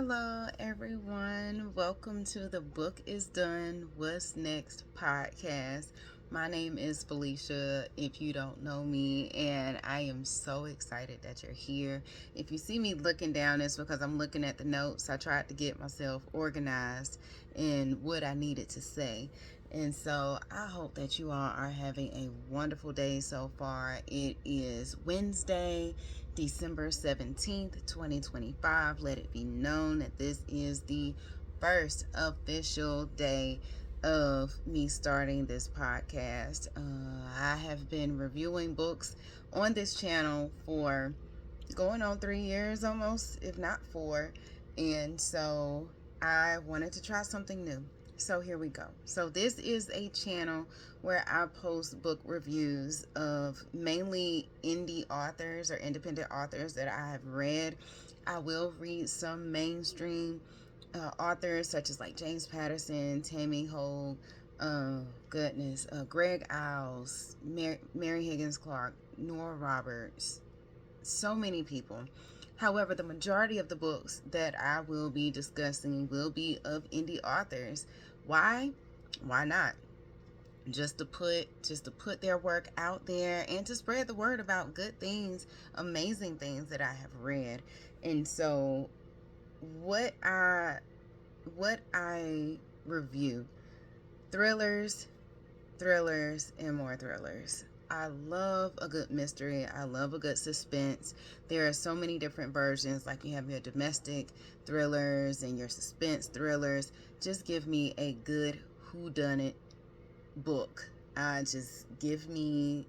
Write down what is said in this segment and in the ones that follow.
Hello, everyone. Welcome to the Book is Done, What's Next podcast. My name is Felicia, if you don't know me, and I am so excited that you're here. If you see me looking down, it's because I'm looking at the notes. I tried to get myself organized in what I needed to say. And so I hope that you all are having a wonderful day so far. It is Wednesday, December 17th, 2025. Let it be known that this is the first official day of me starting this podcast. I have been reviewing books on this channel for going on 3 years almost, if not four. And so I wanted to try something new. So here we go. So this is a channel where I post book reviews of mainly indie authors or independent authors that I have read. I will read some mainstream authors such as like James Patterson, Tammy Hogue, Greg Iles, Mary Higgins Clark, Nora Roberts, so many people. However, the majority of the books that I will be discussing will be of indie authors. Why? Why not? Just to put their work out there and to spread the word about good things, amazing things that I have read. And so what I what I review, thrillers, thrillers, and more thrillers. I love a good mystery. I love a good suspense. There are so many different versions, like you have your domestic thrillers and your suspense thrillers. Just give me a good whodunit book. Just give me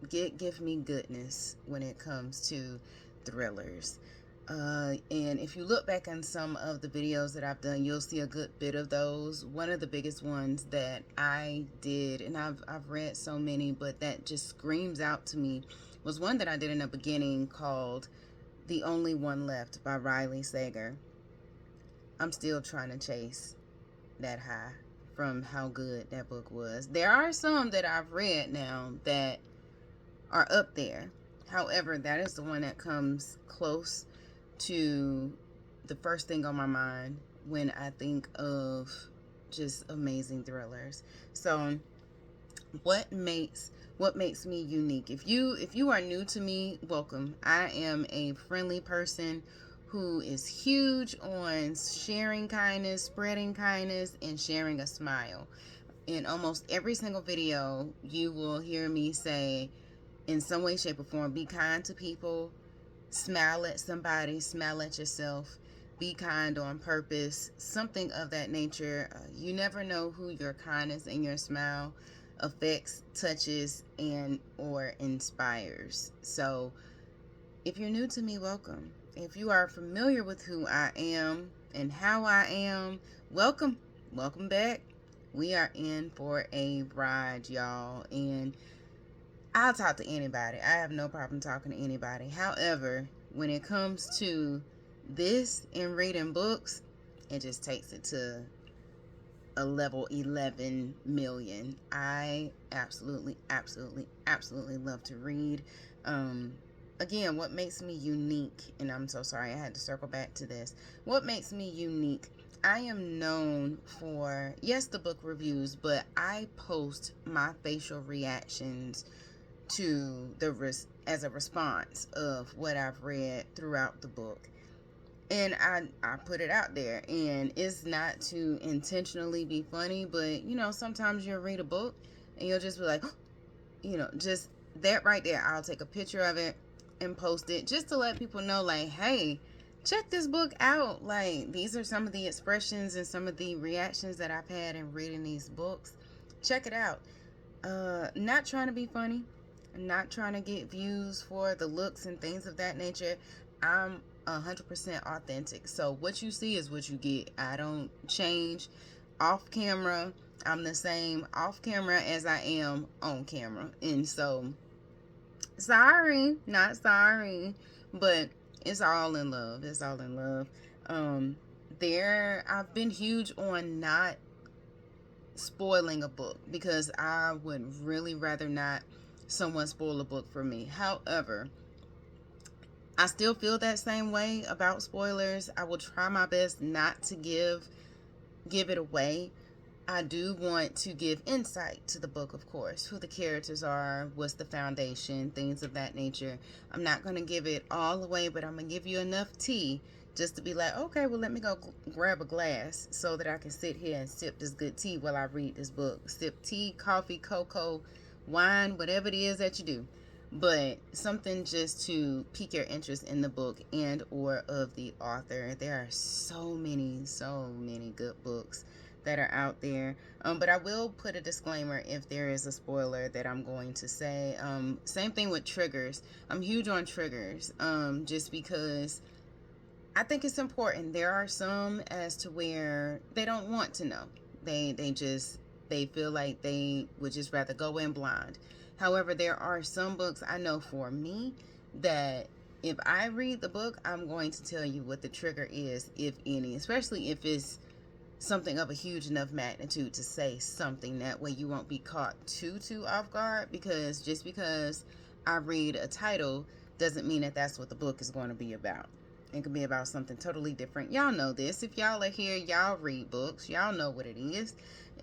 goodness when it comes to thrillers. And if you look back on some of the videos that I've done, you'll see a good bit of those. One of the biggest ones that I did, and I've read so many, but that just screams out to me, was one that I did in the beginning called The Only One Left by Riley Sager. I'm still trying to chase that high from how good that book was. There are some that I've read now that are up there. However, that is the one that comes close to the first thing on my mind when I think of just amazing thrillers. So, what makes me unique? If you are new to me, welcome. I am a friendly person who is huge on sharing kindness, spreading kindness, and sharing a smile. In almost every single video, you will hear me say, in some way, shape, or form, be kind to people, smile at somebody, smile at yourself, be kind on purpose, something of that nature. You never know who your kindness and your smile affects, touches, and or inspires. So if you're new to me, welcome. If you are familiar with who I am and how I am, welcome. Welcome back. We are in for a ride, y'all. And I'll talk to anybody. I have no problem talking to anybody. However, when it comes to this and reading books, it just takes it to a level 11 million. I absolutely, absolutely, absolutely love to read. Again, what makes me unique, and I'm so sorry I had to circle back to this. What makes me unique? I am known for, yes, the book reviews, but I post my facial reactions to as a response of what I've read throughout the book. And I put it out there, and it's not to intentionally be funny, but sometimes you'll read a book and you'll just be like, just that right there. I'll take a picture of it and post it just to let people know, like, hey, check this book out. Like, these are some of the expressions and some of the reactions that I've had in reading these books. Check it out. Not trying to be funny, not trying to get views for the looks and things of that nature. I'm 100% authentic. So what you see is what you get. I don't change off camera. I'm the same off camera as I am on camera. And so, sorry, not sorry, but it's all in love. It's all in love. I've been huge on not spoiling a book because I would really rather not someone spoil a book for me. However, I still feel that same way about spoilers. I will try my best not to give it away. I do want to give insight to the book, of course, who the characters are, what's the foundation, things of that nature. I'm not going to give it all away, but I'm going to give you enough tea just to be like, okay, well, let me go grab a glass so that I can sit here and sip this good tea while I read this book. Sip tea, coffee, cocoa, wine, whatever it is that you do. But something just to pique your interest in the book and or of the author. There are so many good books that are out there. But I will put a disclaimer if there is a spoiler that I'm going to say. Same thing with triggers. I'm huge on triggers, just because I think it's important. There are some as to where they don't want to know. They feel like they would just rather go in blind. However, there are some books I know for me that if I read the book, I'm going to tell you what the trigger is, if any, especially if it's something of a huge enough magnitude to say something. That way you won't be caught too off guard, because just because I read a title doesn't mean that that's what the book is going to be about. It could be about something totally different. Y'all know this. If y'all are here, y'all read books, y'all know what it is.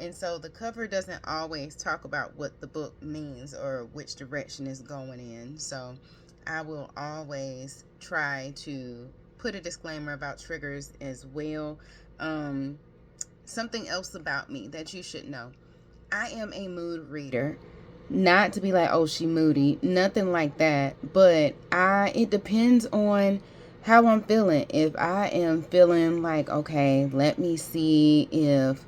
And so the cover doesn't always talk about what the book means or which direction it's going in. So I will always try to put a disclaimer about triggers as well. Something else about me that you should know: I am a mood reader. Not to be like, oh, she moody, nothing like that. But it depends on how I'm feeling. If I am feeling like, okay, let me see if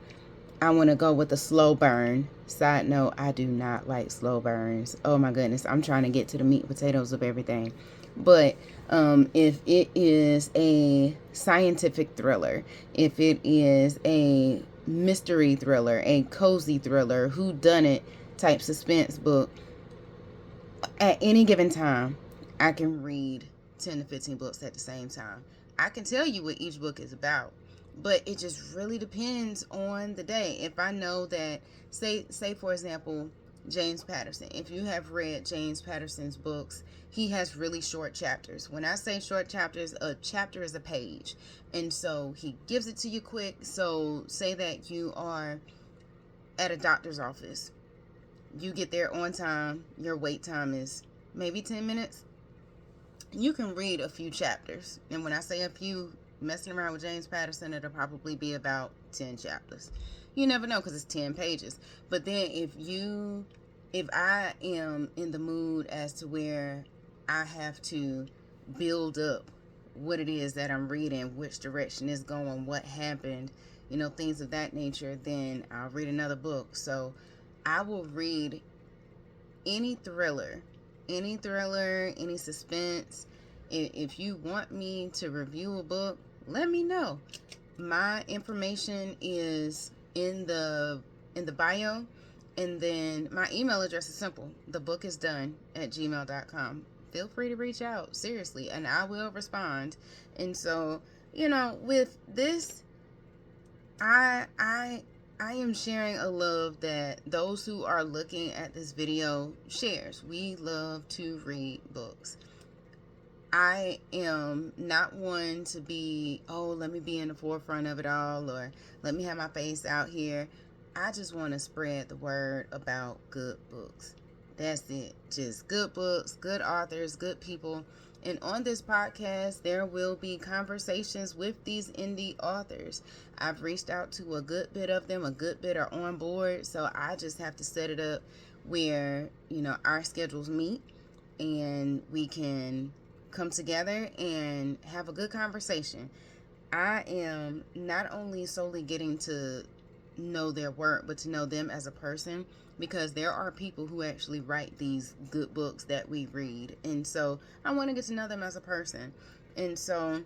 I want to go with a slow burn. Side note, I do not like slow burns. Oh my goodness, I'm trying to get to the meat and potatoes of everything. But if it is a scientific thriller, if it is a mystery thriller, a cozy thriller, whodunit type suspense book, at any given time, I can read 10 to 15 books at the same time. I can tell you what each book is about, but it just really depends on the day. If I know that, say for example, James Patterson. If you have read James Patterson's books, he has really short chapters. When I say short chapters, a chapter is a page. And so he gives it to you quick. So say that you are at a doctor's office. You get there on time. Your wait time is maybe 10 minutes. You can read a few chapters. And when I say a few, messing around with James Patterson, it'll probably be about 10 chapters. You never know, because it's 10 pages. But then if I am in the mood as to where I have to build up what it is that I'm reading, which direction it's going, what happened, things of that nature, then I'll read another book. So I will read any thriller, any suspense. If you want me to review a book, let me know. My information is in the bio, and then my email address is simple: thebookisdone@gmail.com. Feel free to reach out, seriously, and I will respond. And so, with this, I am sharing a love that those who are looking at this video shares. We love to read books. I am not one to be, oh, let me be in the forefront of it all, or let me have my face out here. I just want to spread the word about good books. That's it. Just good books, good authors, good people. And on this podcast, there will be conversations with these indie authors. I've reached out to a good bit of them. A good bit are on board. So I just have to set it up where, our schedules meet and we can come together and have a good conversation. I am not only solely getting to know their work, but to know them as a person, because there are people who actually write these good books that we read. And so I want to get to know them as a person. And so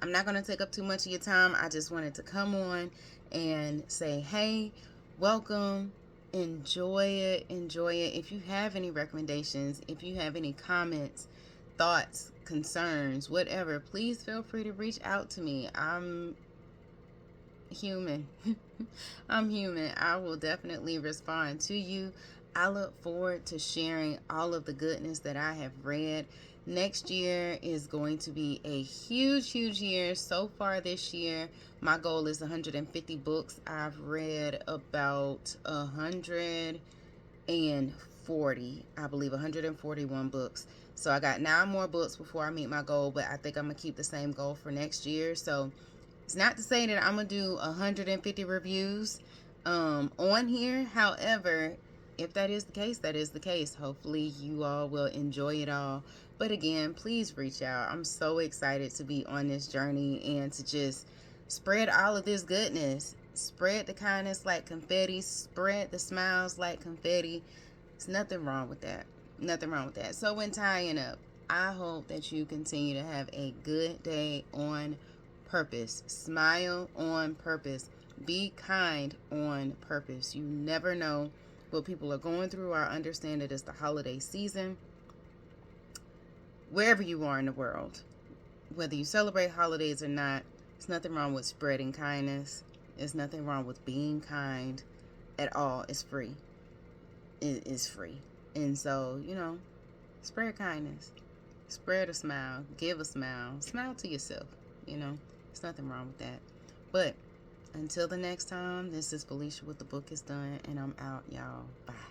I'm not going to take up too much of your time. I just wanted to come on and say, hey, welcome. Enjoy it. If you have any recommendations, if you have any comments, thoughts, concerns, whatever, please feel free to reach out to me. I'm human. I'm human. I will definitely respond to you. I look forward to sharing all of the goodness that I have read. Next year is going to be a huge year. So far this year, my goal is 150 books. I've read about 140, I believe 141 books. So I got 9 more books before I meet my goal, but I think I'm going to keep the same goal for next year. So it's not to say that I'm going to do 150 reviews on here. However, if that is the case, that is the case. Hopefully you all will enjoy it all. But again, please reach out. I'm so excited to be on this journey and to just spread all of this goodness. Spread the kindness like confetti. Spread the smiles like confetti. There's nothing wrong with that. Nothing wrong with that. So when tying up, I hope that you continue to have a good day on purpose. Smile on purpose. Be kind on purpose. You never know what people are going through. I understand it is the holiday season. Wherever you are in the world, whether you celebrate holidays or not, there's nothing wrong with spreading kindness. There's nothing wrong with being kind at all. It's free. It is free. And so, spread kindness. Spread a smile. Give a smile. Smile to yourself. There's nothing wrong with that. But until the next time, this is Felicia with The Book Is Done, and I'm out, y'all. Bye.